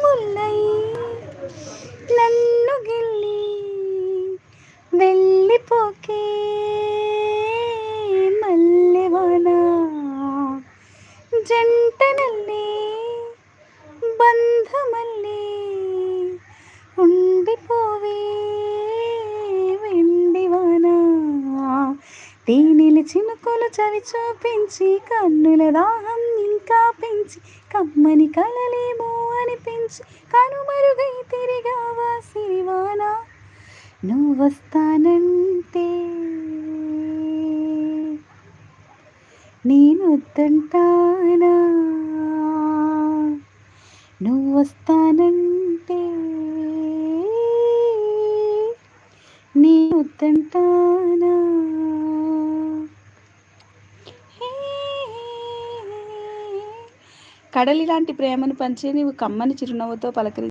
ముల్లై నన్ను గిల్లి వెళ్ళిపోకే మల్లెవాన జంటనల్లే బంధమల్లే ఉండిపోవే వెండివాన తేనెల చినుకులు చవి చూపించి కన్నుల దాహం ఇంకా పెంచి కమ్మని కలలేమో అనిపించి కనుమరుగై తిరిగావా సిరివాన నువ్వొస్తానంటే నేను వద్దంటానా నువ్వొస్తానంటే నేను వద్దంటానా. కడలి లాంటి ప్రేమను పంచి నీవు కమ్మని చిరునవ్వుతో పలకరి